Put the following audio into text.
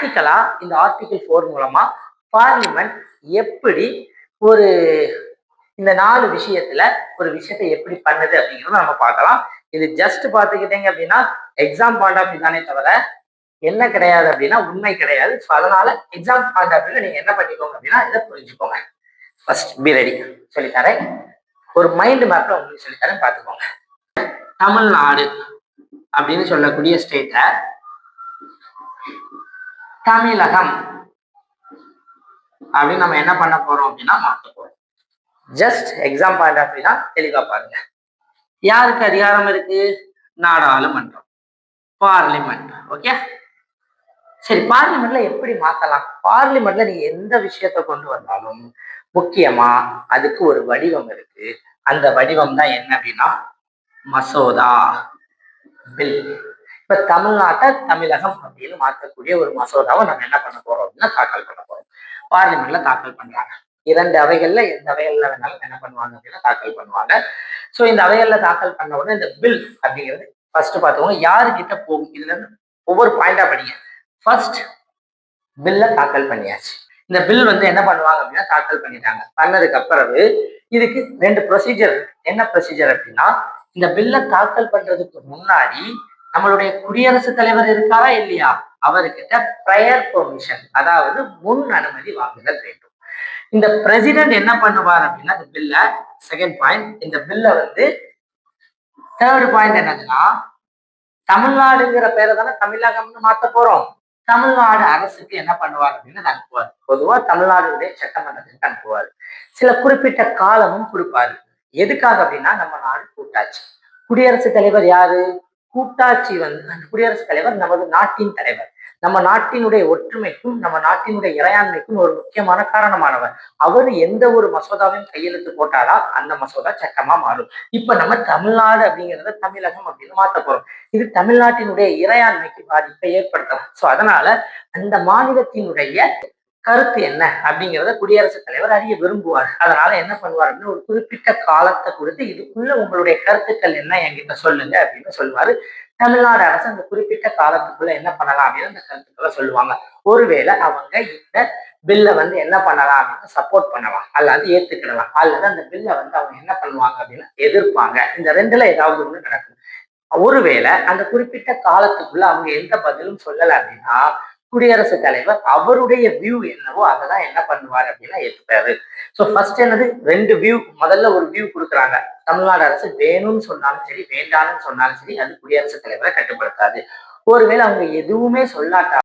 பிராக்டிக்கலா இந்த ஆர்டிகிள் 4 மூலமா பார்லிமெண்ட் எப்படி ஒரு இந்த 4 விஷயத்துல ஒரு விஷயத்தை எப்படி பண்ணுது அப்படிங்கிறத நம்ம பார்க்கலாம். இது ஜஸ்ட் பார்த்துக்கிட்டீங்க அப்படின்னா எக்ஸாம் பாயிண்ட் ஆஃப் வியூ தானே தவிர என்ன கிடையாது அப்படின்னா உண்மை கிடையாது. ஸோ அதனால எக்ஸாம் பாயிண்ட் ஆஃப் வியூல நீங்க என்ன பண்ணிக்கோங்க அப்படின்னா இதை புரிஞ்சுக்கோங்க. ஃபர்ஸ்ட் பி ரெடி சொல்லித்தரேன். ஒரு மைண்ட் மேப்ல உங்களுக்கு சொல்லித்தரேன் பார்த்துக்கோங்க. தமிழ்நாடு அப்படின்னு சொல்லக்கூடிய ஸ்டேட்டை தமிழகம் அப்படின்னு நம்ம என்ன பண்ண போறோம் அப்படின்னா மாற்ற போறோம். Just exam point of view தான் தெளிவா பாருங்க. யாருக்கு அதிகாரம் இருக்கு? நாடாளுமன்றம், பார்லிமெண்ட். ஓகே, சரி, பார்லிமெண்ட்ல எப்படி மாத்தலாம்? பார்லிமெண்ட்ல நீங்க எந்த விஷயத்த கொண்டு வந்தாலும் முக்கியமா அதுக்கு ஒரு வடிவம் இருக்கு. அந்த வடிவம் தான் என்ன அப்படின்னா மசோதா, பில். இப்ப தமிழ்நாட்டை தமிழகம் அப்படின்னு மாற்றக்கூடிய ஒரு மசோதாவை நம்ம என்ன பண்ண போறோம் அப்படின்னா தாக்கல் பண்ண போறோம். பார்லிமெண்ட்ல தாக்கல் பண்றாங்க. 2 அவைகள்ல எந்த அவைகள்ல வேணாலும் என்ன பண்ணுவாங்க அப்படின்னா தாக்கல் பண்ணுவாங்க. ஸோ இந்த அவைகள்ல தாக்கல் பண்ண உடனே இந்த பில் அப்படிங்கிறது ஃபர்ஸ்ட் பார்த்துக்கோங்க யாருக்கிட்ட போகும். இதுல இருந்து ஒவ்வொரு பாயிண்டா படிங்க. ஃபர்ஸ்ட் பில்ல தாக்கல் பண்ணியாச்சு. இந்த பில் என்ன பண்ணுவாங்க அப்படின்னா தாக்கல் பண்ணிட்டாங்க. பண்ணதுக்கு அப்புறம் இதுக்கு 2 ப்ரொசீஜர். என்ன ப்ரொசீஜர் அப்படின்னா இந்த பில்ல தாக்கல் பண்றதுக்கு முன்னாடி நம்மளுடைய குடியரசுத் தலைவர் இருக்காரா இல்லையா, அவர்கிட்ட ப்ரையர் பெர்மிஷன், அதாவது முன் அனுமதி வாங்குதல் வேண்டும். இந்த பிரசிடென்ட் என்ன பண்ணுவார் அப்படின்னா இந்த பில்ல செகண்ட் பாயிண்ட், இந்த பில்ல தேர்ட் பாயிண்ட் என்னதுன்னா தமிழ்நாடுங்கிற பேரை தானே தமிழகம்னு மாத்த போறோம். தமிழ்நாடு அரசுக்கு என்ன பண்ணுவார் அப்படின்னு அனுப்புவார். பொதுவா தமிழ்நாடுடைய சட்டமன்றத்துக்கு அனுப்புவார். சில குறிப்பிட்ட காலமும் கொடுப்பாரு. எதுக்காக அப்படின்னா நம்ம நாடு கூட்டாட்சி. குடியரசுத் தலைவர் யாரு? கூட்டாட்சி அந்த குடியரசுத் தலைவர் நமது நாட்டின் தலைவர். நம்ம நாட்டினுடைய ஒற்றுமைக்கும் நம்ம நாட்டினுடைய இறையாண்மைக்கும் ஒரு முக்கியமான காரணமானவர். அவர் எந்த ஒரு மசோதாவையும் கையெழுத்து போட்டாதான் அந்த மசோதா சட்டமா மாறும். இப்ப நம்ம தமிழ்நாடு அப்படிங்கிறத தமிழகம் அப்படின்னு மாத்த போறோம். இது தமிழ்நாட்டினுடைய இறையாண்மைக்கு பாதிப்பை ஏற்படுத்தலாம். சோ அதனால அந்த மாநிலத்தினுடைய கருத்து என்ன அப்படிங்கிறத குடியரசுத் தலைவர் அறிய விரும்புவார். அதனால என்ன பண்ணுவார் அப்படின்னு ஒரு குறிப்பிட்ட காலத்தை கொடுத்து இதுக்குள்ள உங்களுடைய கருத்துக்கள் என்ன என்கிட்ட சொல்லுங்க அப்படின்னு சொல்லுவாரு. தமிழ்நாடு அரசு அந்த குறிப்பிட்ட காலத்துக்குள்ள என்ன பண்ணலாம் அப்படின்னு அந்த கருத்துக்களை சொல்லுவாங்க. ஒருவேளை அவங்க இந்த பில்ல என்ன பண்ணலாம் அப்படின்னு சப்போர்ட் பண்ணலாம், அல்லது ஏத்துக்கிடலாம், அல்லது அந்த பில்ல அவங்க என்ன பண்ணுவாங்க அப்படின்னா எதிர்ப்பாங்க. இந்த 2ல ஏதாவது ஒண்ணு நடக்கும். ஒருவேளை அந்த குறிப்பிட்ட காலத்துக்குள்ள அவங்க எந்த பதிலும் சொல்லல அப்படின்னா குடியரசுத் தலைவர் அவருடைய வியூ என்னவோ அதை தான் என்ன பண்ணுவார் அப்படின்னா ஏற்றுப்பாரு. ஸோ ஃபர்ஸ்ட் என்னது 2 வியூ. முதல்ல ஒரு வியூ கொடுக்குறாங்க. தமிழ்நாடு அரசு வேணும்னு சொன்னாலும் சரி வேண்டாம்னு சொன்னாலும் சரி அது குடியரசுத் தலைவரை கட்டுப்படுத்தாது. ஒருவேளை அவங்க எதுவுமே சொல்லாட்டா